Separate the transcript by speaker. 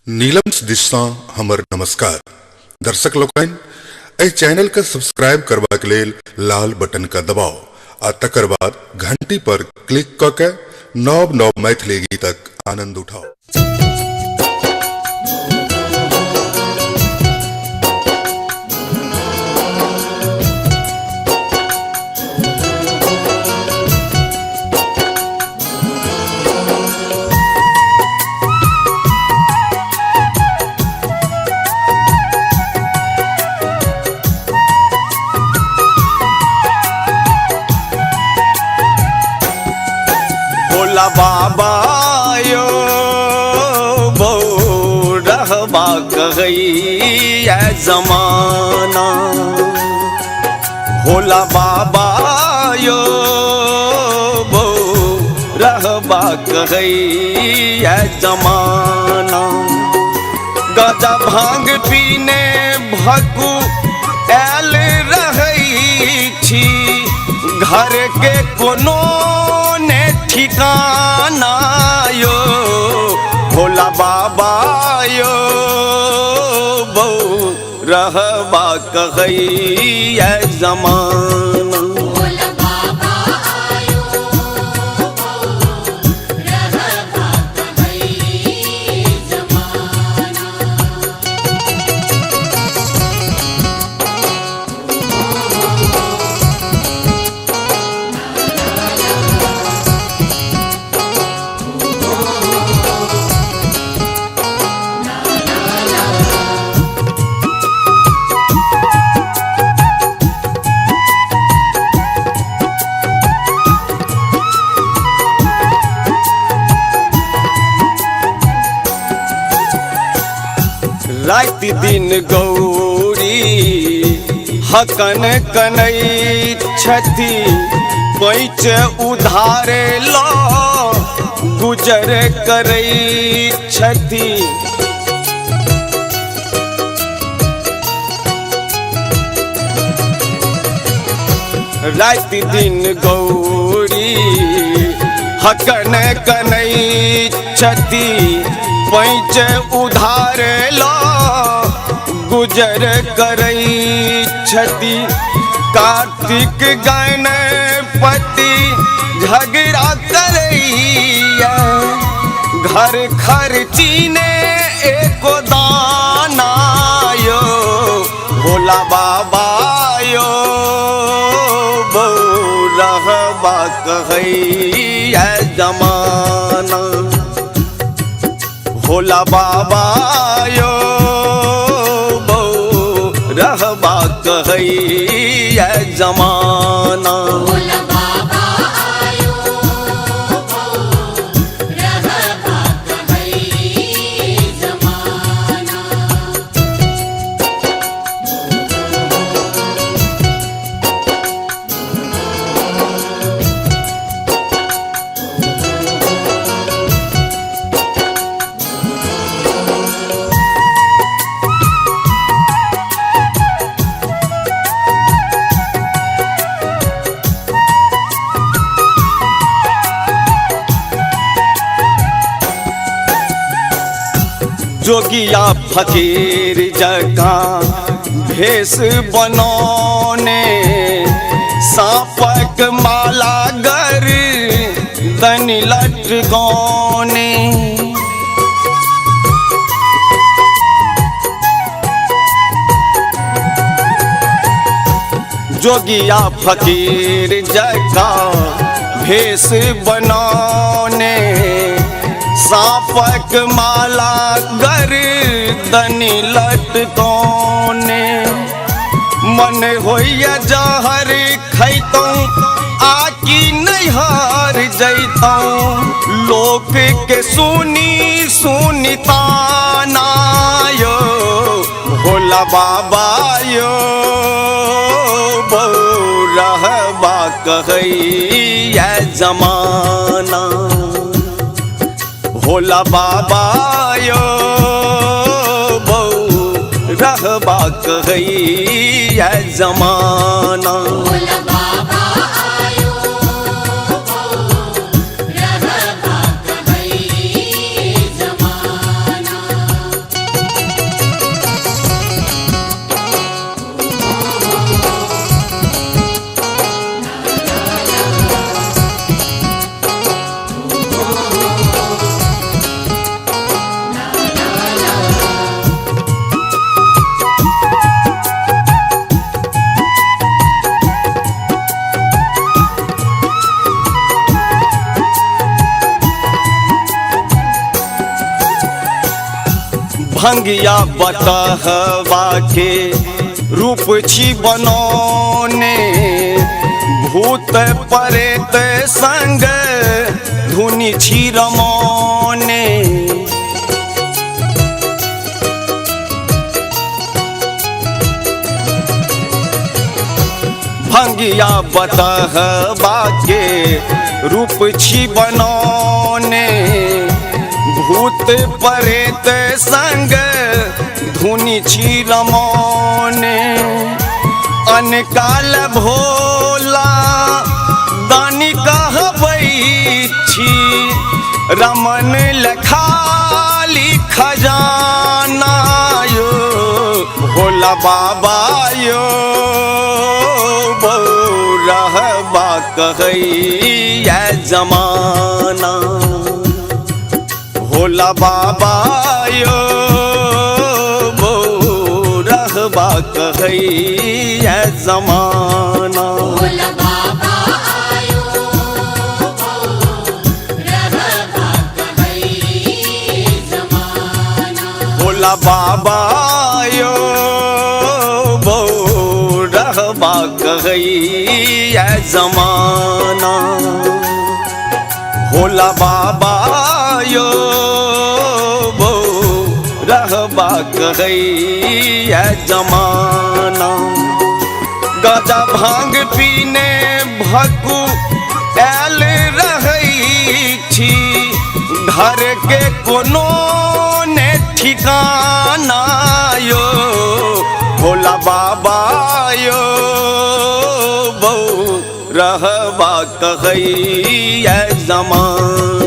Speaker 1: नीलम दिशा हमर नमस्कार दर्शक लोकन ए चैनल का सब्सक्राइब करवा के लेल लाल बटन का दबाओ आ तकर बाद घंटी पर क्लिक क के नव नव मैथिली गीतक आनंद उठाओ।
Speaker 2: भोला बाबा यो बहु रहबा कहई जमाना। भोला बाबा यो बहु रहबा कहई जमाना। गाजा भांग पीने भकु ऐल रहई छी, घर के कोनो ठिकाना यो। भोला बाबा यो बहु रहबा कहई जमाना।
Speaker 3: भोला बाबा आयो बहु रहबा कहई जमाना।
Speaker 2: रात दिन गौरी हकन कनई छथि, पैच उधारे लो गुजर करई छथि। रात दिन गौरी हकन कनई छथि, पैच उधार लो गुजर करई छथि। कार्तिक गणपति झगड़ा करैया, घर खर्ची ने एको दाना यो। भोला बाबा यो बहु रहबा कहई जमाना। भोला बाबा यो बहु रहबा कहई जमाना।
Speaker 3: भोला बाबा आयो बहु रहबा कहई जमाना।
Speaker 2: जोगिया फकीर जका भेष बनौने, सांपक माला गर दन लटकौने। जोगिया फकीर जका भेष बनौने, सांपक माला गर्दन लटकौने। मन होइया जहर खैतौं आकि नैहर जैतौं, लोक के सुनी सुनी ताना यो। भोला बाबा यो बहु रहबा कहई जमाना। भोला बाबा यो बहु रहबा कहई जमाना।
Speaker 3: भोला बाबा आयो बहु रहबा कहई जमाना।
Speaker 2: भंगिया बतहवा के रूप छी बनौने भूत प्रेत संग धुनि छी रमौने भंगिया बतहवा के रूप छी बनौने भूत प्रेत संग धुनि छी रमौने अनकाल भोला दानी कहबै छी रमन लखाली खजाना यो भोला बाबा यो रहबा कहै ये जमाना भोला बाबा यो रहबा कहै ये जमाना
Speaker 3: भोला बाबा आयो रहबा कहै जमाना
Speaker 2: भोला बाबा यो रहबा कहै ये जमाना भोला बाबा यो रहबा कहै ये जमाना गजा भांग पीने भक्कू आयल रहै छी घर के कोनो ने ठिकाना यो भोला बाबा यो रहबा कहै ये जमाना